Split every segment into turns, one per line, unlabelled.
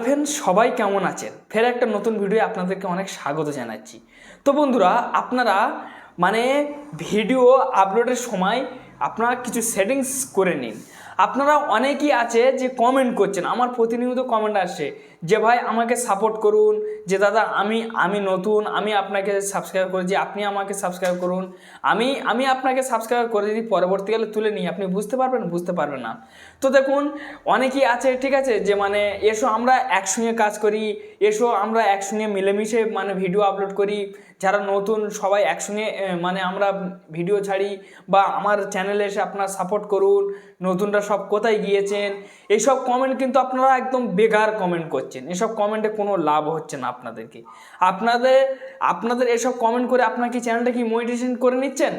Friends, সবাই কেমন আছেন? ফের একটা নতুন ভিডিও আপনাদেরকে অনেক স্বাগত জানাচ্ছি। তো বন্ধুরা, আপনারা ভিডিও আপলোডের সময় আপনারা কিছু সেটিংস করে নিন। আপনারা অনেকেই আছে যে কমেন্ট করছেন, আমার প্রতিনিয়ত কমেন্ট আসছে যে ভাই আমাকে সাপোর্ট করুন, যে দাদা আমি নতুন, আমি আপনাকে সাবস্ক্রাইব করেছি, আপনি আমাকে সাবস্ক্রাইব করুন। আমি আপনাকে সাবস্ক্রাইব করে যদি পরবর্তীকালে তুলে নিই, আপনি বুঝতে পারবেন না। তো দেখুন, অনেকেই আছে, ঠিক আছে, যে এসো আমরা একসঙ্গে কাজ করি, এসো আমরা একসঙ্গে মিলেমিশে ভিডিও আপলোড করি, যারা নতুন সবাই একসঙ্গে আমরা ভিডিও ছাড়ি, বা আমার চ্যানেলে এসে আপনারা সাপোর্ট করুন, নতুনরা সব কোথায় গিয়েছেন। এইসব কমেন্ট কিন্তু আপনারা একদম বেকার কমেন্ট করছেন, এসব কমেন্টে কোনো লাভ হচ্ছে না আপনাদেরকে। আপনাদের এসব কমেন্ট করে আপনার কি চ্যানেলটা কি মনিটাইজেশন করে নিচ্ছেন,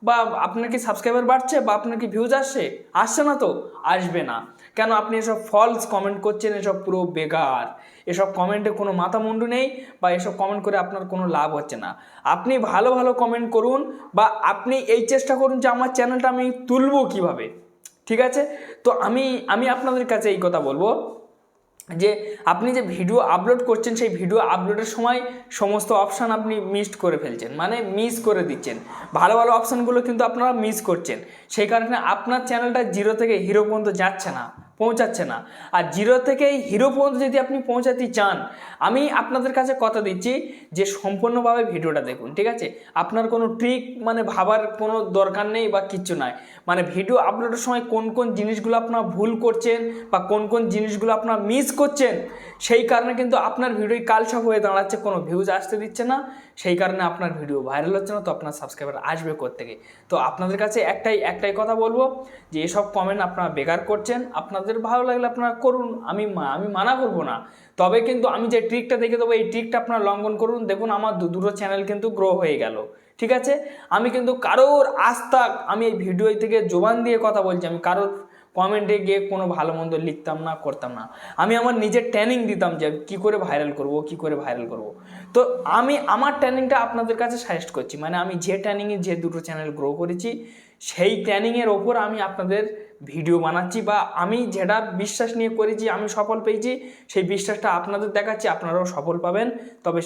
বা আপনার কি সাবস্ক্রাইবার বাড়ছে, বা আপনার কি ভিউজ আসছে না? তো আসবে না কেন? আপনি এসব ফলস কমেন্ট করছেন, এসব পুরো বেকার। এসব কমেন্টে কোনো মাথা মুন্ডু নেই, বা এসব কমেন্ট করে আপনার কোনো লাভ হচ্ছে না। আপনি ভালো ভালো কমেন্ট করুন, বা আপনি এই চেষ্টা করুন যে আমার চ্যানেলটা আমি তুলবো কিভাবে, ঠিক আছে? তো আমি আপনাদের কাছে এই কথা বলবো যে আপনি যে ভিডিও আপলোড করছেন, সেই ভিডিও আপলোডের সময় সমস্ত অপশান আপনি মিস করে ফেলছেন, মিস করে দিচ্ছেন। ভালো ভালো অপশানগুলো কিন্তু আপনারা মিস করছেন। সেই কারণে আপনার চ্যানেলটা জিরো থেকে হিরো পর্যন্ত পৌঁছাচ্ছে না। আর জিরো থেকে হিরো পর্যন্ত যদি আপনি পৌঁছাতে চান, আমি আপনাদের কাছে কথা দিচ্ছি যে সম্পূর্ণভাবে ভিডিওটা দেখুন, ঠিক আছে? আপনার কোনো ট্রিক ভাবার কোনো দরকার নেই, বা কিচ্ছু নাই। ভিডিও আপলোডের সময় কোন কোন জিনিসগুলো আপনারা ভুল করছেন, বা কোন কোন জিনিসগুলো আপনারা মিস করছেন, সেই কারণে কিন্তু আপনার ভিডিও কালসাপ হয়ে দাঁড়াচ্ছে, কোনো ভিউজ আসতে দিচ্ছে না। সেই কারণে আপনার ভিডিও ভাইরাল হচ্ছে না। তো আপনার সাবস্ক্রাইবার আসবে কোত্থেকে? তো আপনাদের কাছে একটাই কথা বলবো যে এসব কমেন্ট আপনারা বেকার করছেন। আপনাদের ভালো লাগলে আপনারা করুন, আমি মানা করবো না। তবে কিন্তু আমি যে ট্রিকটা দেখে দেবো, এই ট্রিকটা আপনারা লঙ্ঘন করুন। দেখুন, আমার দুটো চ্যানেল কিন্তু গ্রো হয়ে গেল, ঠিক আছে? আমি কিন্তু কারোর আস্থা, আমি এই ভিডিও থেকে জোবান দিয়ে কথা বলছি, আমি কারোর কমেন্টে গিয়ে কোনো ভালো মন্দ লিখতাম না, করতাম না। আমি আমার নিজের ট্রেনিং দিতাম যে কী করে ভাইরাল করব। তো আমি আমার ট্রেনিংটা আপনাদের কাছে সাজেস্ট করছি। আমি যে ট্রেনিংয়ে যে দুটো চ্যানেল গ্রো করেছি, সেই ট্রেনিংয়ের ওপর আমি আপনাদের ভিডিও বানাচ্ছি, বা আমি যেটা বিশ্বাস নিয়ে করেছি, আমি সফল পেয়েছি, সেই বিশ্বাসটা আপনাদের দেখাচ্ছি, আপনারাও সফল পাবেন। তবে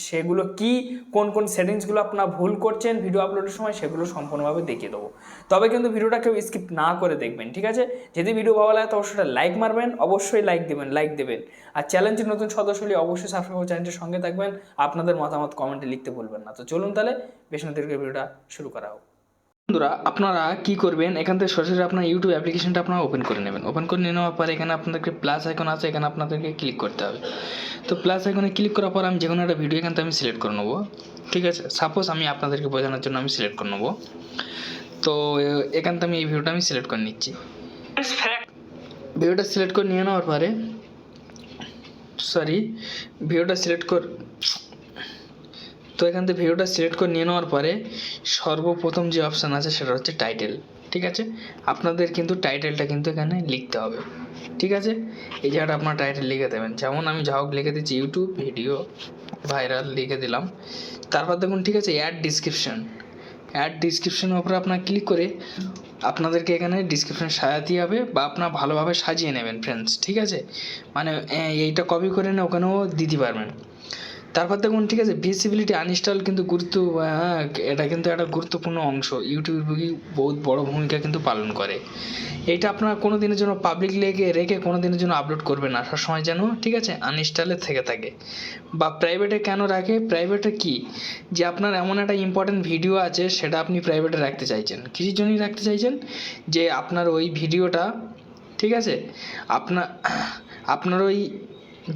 সেগুলো কি, কোন কোন সেটিংসগুলো আপনারা ভুল করছেন ভিডিও আপলোডের সময়, সেগুলো সম্পূর্ণভাবে দেখিয়ে দেবো। তবে কিন্তু ভিডিওটা কেউ স্কিপ না করে দেখবেন, ঠিক আছে? যদি ভিডিও ভালো লাগে তো অবশ্যই লাইক মারবেন, অবশ্যই লাইক দেবেন। আর চ্যানেলটির নতুন সদস্য হলে অবশ্যই সাবস্ক্রাইব করে চ্যানেলটির সঙ্গে থাকবেন। আপনাদের মতামত কমেন্টে লিখতে ভুলবেন না। তো চলুন তাহলে বেশ নতুন ভিডিওটা শুরু করা হোক। বন্ধুরা, আপনারা কি করবেন, এখান থেকে সরাসরি আপনার ইউটিউব অ্যাপ্লিকেশনটা আপনারা ওপেন করে নেবেন। ওপেন করে নিয়ে নেওয়ার পর এখানে আপনাদেরকে প্লাস আইকন আছে, এখানে আপনাদেরকে ক্লিক করতে হবে। তো প্লাস আইকনে ক্লিক করার পর আমি যে কোনো একটা ভিডিও এখান থেকে আমি সিলেক্ট করে নেবো, ঠিক আছে? সাপোজ আমি আপনাদেরকে বোঝানোর জন্য আমি সিলেক্ট করে নেবো। তো এখান থেকে আমি এই ভিডিওটা আমি সিলেক্ট করে নিচ্ছি। ভিডিওটা সিলেক্ট করে নিয়ে নেওয়ার পরে তো এখান থেকে ভিডিওটা সিলেক্ট করে নিয়ে নেওয়ার পরে সর্বপ্রথম যে অপশান আছে সেটা হচ্ছে টাইটেল, ঠিক আছে? আপনাদের কিন্তু টাইটেলটা কিন্তু এখানে লিখতে হবে, ঠিক আছে? এই জায়গাটা আপনার টাইটেল লিখে দেবেন। যেমন আমি যা হোক লিখে দিচ্ছি ইউটিউব ভিডিও ভাইরাল লিখে দিলাম। তারপর দেখুন, ঠিক আছে, অ্যাড ডিসক্রিপশনের উপরে আপনার ক্লিক করে আপনাদেরকে এখানে ডিসক্রিপশন সাজাতে হবে, বা আপনার ভালোভাবে সাজিয়ে নেবেন ফ্রেন্ডস, ঠিক আছে? এইটা কপি করে নিয়ে ওখানেও দিতে পারবেন। তারপর দেখুন, ঠিক আছে, ভিজিবিলিটি আনইনস্টল কিন্তু এটা কিন্তু একটা গুরুত্বপূর্ণ অংশ, ইউটিউবে বহুত বড় ভূমিকা কিন্তু পালন করে। এইটা আপনারা কোনো দিনের জন্য পাবলিক রেখে কোনো দিনের জন্য আপলোড করবেন না, সবসময় যেন, ঠিক আছে, আনইনস্টলে থেকে থাকে। বা প্রাইভেটে কেন রাখে? প্রাইভেটে কি, যে আপনার এমন একটা ইম্পর্টেন্ট ভিডিও আছে, সেটা আপনি প্রাইভেটে রাখতে চাইছেন। কিসের জন্যই রাখতে চাইছেন? যে আপনার ওই ভিডিওটা, ঠিক আছে, আপনার ওই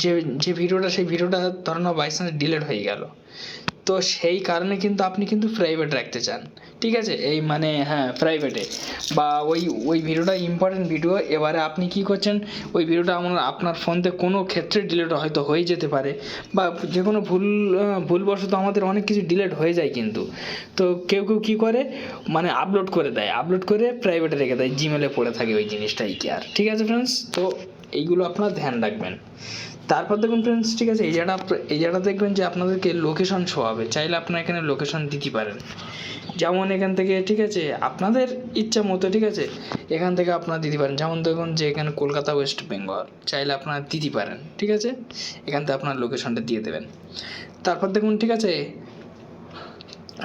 যে ভিডিওটা, সেই ভিডিওটা ধরুন বাই চান্স ডিলিট হয়ে গেল, তো সেই কারণে কিন্তু আপনি কিন্তু প্রাইভেট রাখতে চান, ঠিক আছে? প্রাইভেটে, বা ওই ভিডিওটা ইম্পর্টেন্ট ভিডিও। এবারে আপনি কি করছেন, ওই ভিডিওটা আপনার ফোনতে কোনো ক্ষেত্রে ডিলিট হয়তো হয়ে যেতে পারে, বা যে কোনো ভুলবশত আমাদের অনেক কিছু ডিলিট হয়ে যায় কিন্তু। তো কেউ কী করে, আপলোড করে প্রাইভেটে রেখে দেয়, জিমেলে পড়ে থাকে ওই জিনিসটাই কি আর, ঠিক আছে ফ্রেন্ডস? তো এইগুলো আপনারা ধ্যান রাখবেন। তারপর দেখুন ফ্রেন্ডস, ঠিক আছে, এই জায়গাটা দেখবেন যে আপনাদেরকে লোকেশন শো হবে। চাইলে আপনারা এখানে লোকেশন দিতে পারেন, যেমন এখান থেকে, ঠিক আছে, আপনাদের ইচ্ছা মতো, ঠিক আছে, এখান থেকে আপনারা দিতে পারেন। যেমন দেখুন যে এখানে কলকাতা ওয়েস্ট বেঙ্গল, চাইলে আপনারা দিতে পারেন, ঠিক আছে, এখান থেকে আপনার লোকেশনটা দিয়ে দেবেন। তারপর দেখুন, ঠিক আছে,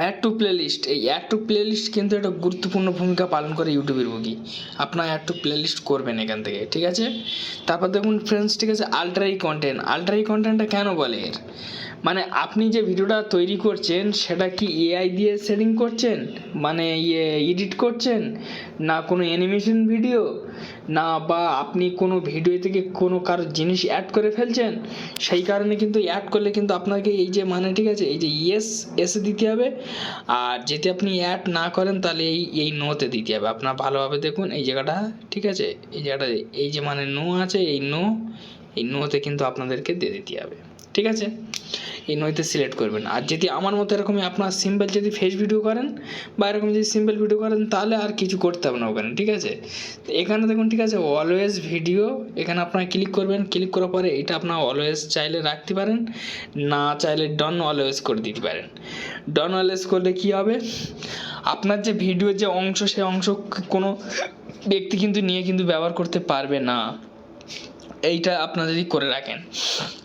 অ্যাড টু প্লেলিস্ট। এই অ্যাড টু প্লেলিস্ট কিন্তু একটা গুরুত্বপূর্ণ ভূমিকা পালন করে ইউটিউবের বুকি। আপনার অ্যাড টু প্লেলিস্ট করবেন এখান থেকে, ঠিক আছে। তারপর দেখুন ফ্রেন্ডস, ঠিক আছে, আল্ট্রাই কন্টেন্টটা কেন বলে এর, মানে আপনি যে ভিডিওটা তৈরি করছেন সেটা কি এআই দিয়ে সেটিং করছেন, মানে এডিট করছেন, না কোনো অ্যানিমেশন ভিডিও, না বা আপনি কোনো ভিডিও থেকে কোনো কারো জিনিস অ্যাড করে ফেলছেন, সেই কারণে কিন্তু অ্যাড করলে কিন্তু আপনাকে এই যে, মানে, ঠিক আছে, এই যে এসে দিতে হবে। আর যদি আপনি অ্যাড না করেন তাহলে এই নোতে দিতে হবে। আপনার ভালোভাবে দেখুন এই জায়গাটা, ঠিক আছে, এই জায়গাটা, এই যে মানে নো আছে, এই নোতে কিন্তু আপনাদেরকে দিয়ে দিতে হবে, ঠিক আছে। এই নইতে সিলেক্ট করবেন। আর যদি আমার মতো এরকমই আপনার সিম্পল যদি ফেস ভিডিও করেন বা এরকম যদি সিম্পল ভিডিও করেন তাহলে আর কিছু করতে হবে না ওখানে, ঠিক আছে। তো এখানে দেখুন, ঠিক আছে, অলওয়েজ ভিডিও, এখানে আপনারা ক্লিক করবেন। ক্লিক করার পরে এটা আপনার অলওয়েজ চাইলে রাখতে পারেন, না চাইলে ডন অলওয়েজ করে দিতে পারেন। ডন অলওয়েজ করলে কী হবে, আপনার যে ভিডিওর যে অংশ, সেই অংশ কোনো ব্যক্তি কিন্তু নিয়ে কিন্তু ব্যবহার করতে পারবে না, এইটা আপনারা যদি করে রাখেন।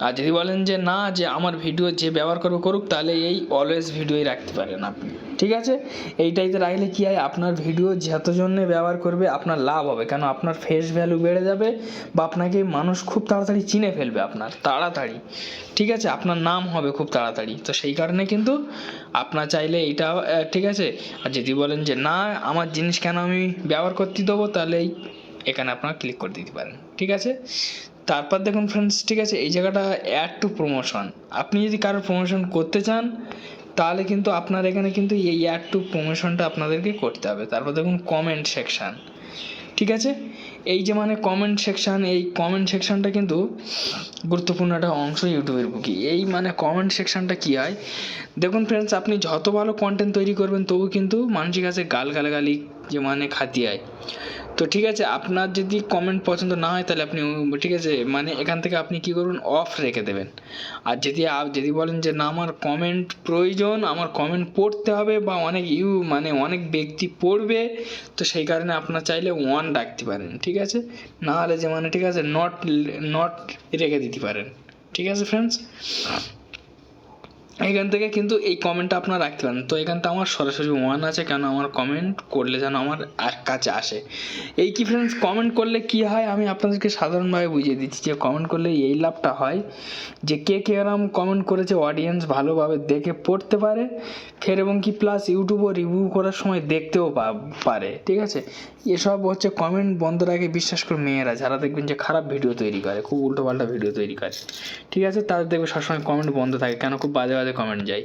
আর যদি বলেন যে না, যে আমার ভিডিও যে ব্যবহার করবে করুক, তাহলে এই অলওয়েজ ভিডিওই রাখতে পারেন আপনি, ঠিক আছে। এইটাইতে রাখলে কী হয়, আপনার ভিডিও যতজনে ব্যবহার করবে আপনার লাভ হবে, কেন আপনার ফেস ভ্যালু বেড়ে যাবে বা আপনাকে মানুষ খুব তাড়াতাড়ি চিনে ফেলবে, আপনার তাড়াতাড়ি, ঠিক আছে, আপনার নাম হবে খুব তাড়াতাড়ি। তো সেই কারণে কিন্তু আপনার চাইলে এইটা, ঠিক আছে। আর যদি বলেন যে না, আমার জিনিস কেন আমি ব্যবহার করতে দেবো, তাহলে এখানে আপনারা ক্লিক করে দিতে পারেন, ঠিক আছে। তারপর দেখুন ফ্রেন্ডস, ঠিক আছে, এই জায়গাটা অ্যাড টু প্রমোশন। আপনি যদি কারোর প্রমোশন করতে চান তাহলে কিন্তু আপনার এখানে কিন্তু এই অ্যাড টু প্রমোশনটা আপনাদেরকে করতে হবে। তারপর দেখুন কমেন্ট সেকশান, ঠিক আছে। এই যে মানে কমেন্ট সেকশান, এই কমেন্ট সেকশানটা কিন্তু গুরুত্বপূর্ণ একটা অংশ ইউটিউবের বুকি। এই মানে কমেন্ট সেকশানটা কী হয়, দেখুন ফ্রেন্ডস, আপনি যত ভালো কন্টেন্ট তৈরি করবেন তবু কিন্তু মানুষের কাছে গালাগালি যে মানে খাতি হয়। তো ঠিক আছে, আপনার যদি কমেন্ট পছন্দ না হয় তাহলে আপনি, ঠিক আছে, মানে এখান থেকে আপনি কী করবেন, অফ রেখে দেবেন। আর যদি বলেন যে না, আমার কমেন্ট প্রয়োজন, আমার কমেন্ট পড়তে হবে বা অনেক ব্যক্তি পড়বে, তো সেই কারণে আপনার চাইলে ওয়ান রাখতে পারেন, ঠিক আছে। না হলে যে মানে, ঠিক আছে, নট রেখে দিতে পারেন, ঠিক আছে ফ্রেন্ডস। এখান থেকে কিন্তু এই কমেন্টটা আপনার রাখতে পারেন। তো এখানটা আমার সরাসরি ওয়ান আছে, কেন আমার কমেন্ট করলে যেন আমার কাছে আসে। এই কি ফ্রেন্ডস, কমেন্ট করলে কি হয় আমি আপনাদেরকে সাধারণভাবে বুঝিয়ে দিচ্ছি যে কমেন্ট করলে এই লাভটা হয় যে কে এরকম কমেন্ট করেছে অডিয়েন্স ভালোভাবে দেখে পড়তে পারে, ফের এবং কি প্লাস ইউটিউবও রিভিউ করার সময় দেখতেও পারে, ঠিক আছে। এসব হচ্ছে কমেন্ট বন্ধ রাখে, বিশেষ করে মেয়েরা যারা দেখবেন যে খারাপ ভিডিও তৈরি করে, খুব উল্টোপাল্টা ভিডিও তৈরি করে, ঠিক আছে, তাদের দেখবে সবসময় কমেন্ট বন্ধ থাকে, কেন খুব বাজে বাজে কমেন্ট যায়।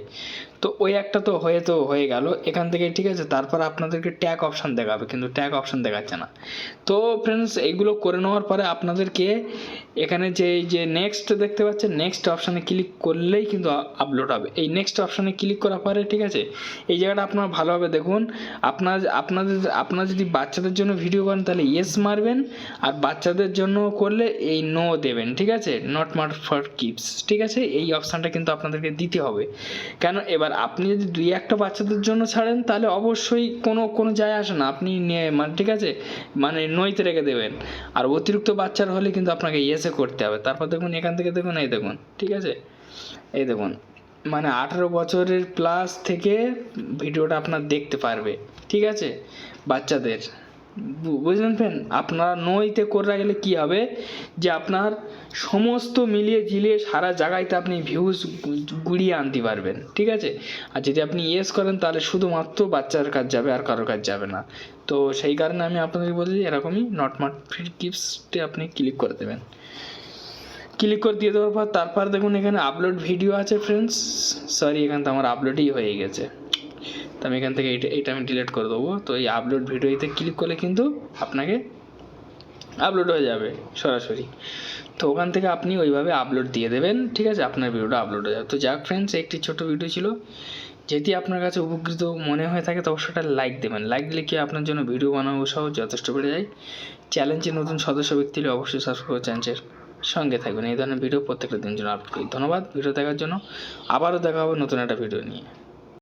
তো ওই একটা তো হয়ে গেল এখান থেকে, ঠিক আছে। তারপর আপনাদেরকে ট্যাগ অপশান দেখাবে, কিন্তু ট্যাগ অপশান দেখাচ্ছে না। তো ফ্রেন্ডস, এইগুলো করে নেওয়ার পরে আপনাদেরকে এখানে যে নেক্সট দেখতে পাচ্ছেন, নেক্সট অপশানে ক্লিক করলেই কিন্তু আপলোড হবে। এই নেক্সট অপশানে ক্লিক করার পরে, ঠিক আছে, এই জায়গাটা আপনারা ভালোভাবে দেখুন। আপনার যদি বাচ্চাদের জন্য ভিডিও করেন তাহলে ইয়েস মারবেন, আর বাচ্চাদের জন্য করলে এই নো দেবেন, ঠিক আছে, নট মার ফর কিডস, ঠিক আছে। এই অপশানটা কিন্তু আপনাদেরকে দিতে হবে, কেন এবার আপনি যদি 2-1টা বাচ্চাদের জন্য ছাড়েন তাহলে অবশ্যই কোনো যায় আসে না, আপনি মানে, ঠিক আছে, মানে নইতে রেখে দেবেন। আর অতিরিক্ত বাচ্চার হলে কিন্তু আপনাকে ইয়েসে করতে হবে। তারপর দেখুন এখান থেকে দেখুন, এই দেখুন, ঠিক আছে, এই দেখুন, মানে 18 বছরের প্লাস থেকে ভিডিওটা আপনার দেখতে পারবে, ঠিক আছে, বাচ্চাদের, বুঝলেন ফ্রেন্ড। আপনারা নইতে করে রাখলে কী হবে যে আপনার সমস্ত মিলিয়ে ঝিলিয়ে সারা জায়গায়তে আপনি ভিউজ গুড়িয়ে আনতে পারবেন, ঠিক আছে। আর যদি আপনি ইয়েস করেন তাহলে শুধুমাত্র বাচ্চার কাজ যাবে, আর কারোর কাজ যাবে না। তো সেই কারণে আমি আপনাদেরকে বলছি এরকমই নট মার ফর কিডসে আপনি ক্লিক করে দেবেন। ক্লিক করে দিয়ে দেওয়ার পর তারপর দেখুন এখানে আপলোড ভিডিও আছে ফ্রেন্ডস, সরি এখান থেকে আমার আপলোডই হয়ে গেছে, তো আমি এখান থেকে এইটা আমি ডিলিট করে দেবো। তো এই আপলোড ভিডিওতে ক্লিক করলে কিন্তু আপনাকে আপলোড হয়ে যাবে সরাসরি। তো ওখান থেকে আপনি ওইভাবে আপলোড দিয়ে দেবেন, ঠিক আছে, আপনার ভিডিওটা আপলোড হয়ে যাবে। তো যাক ফ্রেন্ডস, একটি ছোটো ভিডিও ছিল, যদি আপনার কাছে উপকৃত মনে হয়ে থাকে তো অবশ্যই একটা লাইক দেবেন। লাইক দিলে কি আপনার জন্য ভিডিও বানানো উৎসাহ যথেষ্ট বেড়ে যায়। চ্যালেঞ্জে নতুন সদস্য ব্যক্তি হলে অবশ্যই সাবস্ক্রাইব চ্যানেল সঙ্গে থাকবেন। এই ধরনের ভিডিও প্রত্যেকটা দিন জন্য আপলোড করি। ধন্যবাদ ভিডিও দেখার জন্য। আবারও দেখা হবে নতুন একটা ভিডিও নিয়ে।